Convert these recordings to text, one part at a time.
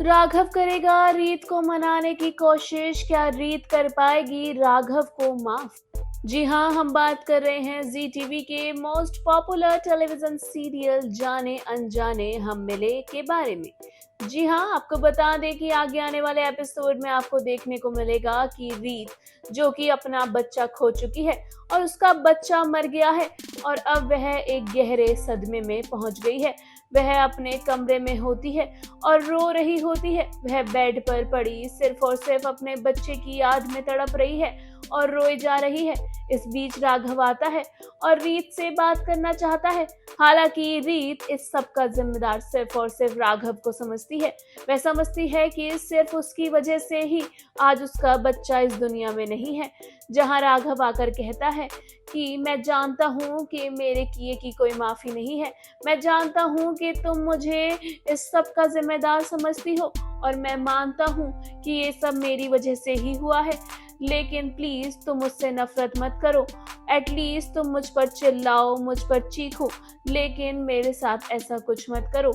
राघव करेगा रीत को मनाने की कोशिश, क्या रीत कर पाएगी राघव को माफ? जी हाँ, हम बात कर रहे हैं जी टीवी के मोस्ट पॉपुलर टेलीविजन सीरियल जाने अनजाने हम मिले के बारे में। जी हाँ, आपको बता दें कि आगे आने वाले एपिसोड में आपको देखने को मिलेगा कि रीत जो कि अपना बच्चा खो चुकी है और उसका बच्चा मर गया है और अब वह एक गहरे सदमे में पहुंच गई है। वह अपने कमरे में होती है और रो रही होती है। वह बेड पर पड़ी सिर्फ और सिर्फ अपने बच्चे की याद में तड़प रही है और रोए जा रही है। इस बीच राघव आता है और रीत से बात करना चाहता है। हालांकि रीत इस सब का जिम्मेदार सिर्फ और सिर्फ राघव को समझती है। वह समझती है कि सिर्फ उसकी वजह से ही आज उसका बच्चा इस दुनिया में नहीं है। जहां राघव आकर कहता है कि मैं जानता हूँ कि मेरे किए की कोई माफ़ी नहीं है, मैं जानता हूँ कि तुम मुझे इस सब का जिम्मेदार समझती हो और मैं मानता हूँ कि ये सब मेरी वजह से ही हुआ है, लेकिन प्लीज़ तुम मुझसे नफरत मत करो। एटलीस्ट तुम मुझ पर चिल्लाओ, मुझ पर चीखो, लेकिन मेरे साथ ऐसा कुछ मत करो।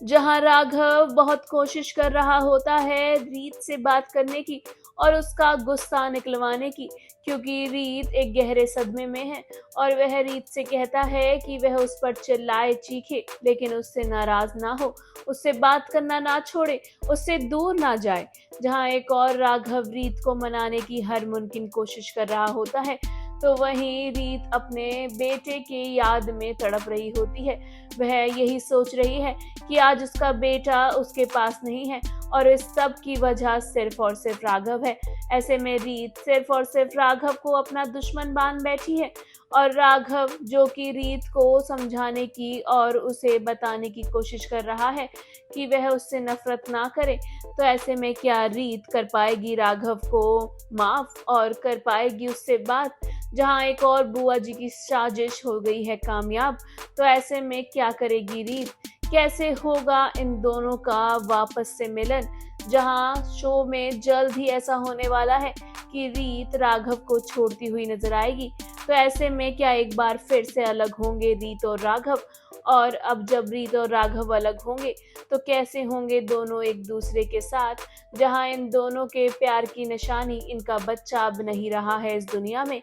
जहां राघव बहुत कोशिश कर रहा होता है रीत से बात करने की और उसका गुस्सा निकलवाने की, क्योंकि रीत एक गहरे सदमे में है और वह रीत से कहता है कि वह उस पर चिल्लाए चीखे लेकिन उससे नाराज ना हो, उससे बात करना ना छोड़े, उससे दूर ना जाए। जहां एक और राघव रीत को मनाने की हर मुमकिन कोशिश कर रहा होता है, तो वहीं रीत अपने बेटे के याद में तड़प रही होती है। वह यही सोच रही है कि आज उसका बेटा उसके पास नहीं है और इस सब की वजह सिर्फ और सिर्फ राघव है। ऐसे में रीत सिर्फ और सिर्फ राघव को अपना दुश्मन मान बैठी है और राघव जो कि रीत को समझाने की और उसे बताने की कोशिश कर रहा है कि वह उससे नफरत ना करे। तो ऐसे में क्या रीत कर पाएगी राघव को माफ और कर पाएगी उससे बात? जहां एक और बुआ जी की साजिश हो गई है कामयाब, तो ऐसे में क्या करेगी रीत? कैसे होगा इन दोनों का वापस से मिलन? जहां शो में जल्द ही ऐसा होने वाला है कि रीत राघव को छोड़ती हुई नजर आएगी। तो ऐसे में क्या एक बार फिर से अलग होंगे रीत और राघव? और अब जब रीत और राघव अलग होंगे तो कैसे होंगे दोनों एक दूसरे के साथ? जहां इन दोनों के प्यार की निशानी इनका बच्चा अब नहीं रहा है इस दुनिया में,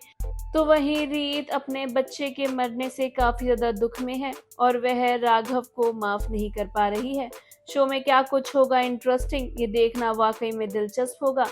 तो वहीं रीत अपने बच्चे के मरने से काफी ज्यादा दुख में है और वह राघव को माफ नहीं कर पा रही है। शो में क्या कुछ होगा इंटरेस्टिंग, ये देखना वाकई में दिलचस्प होगा।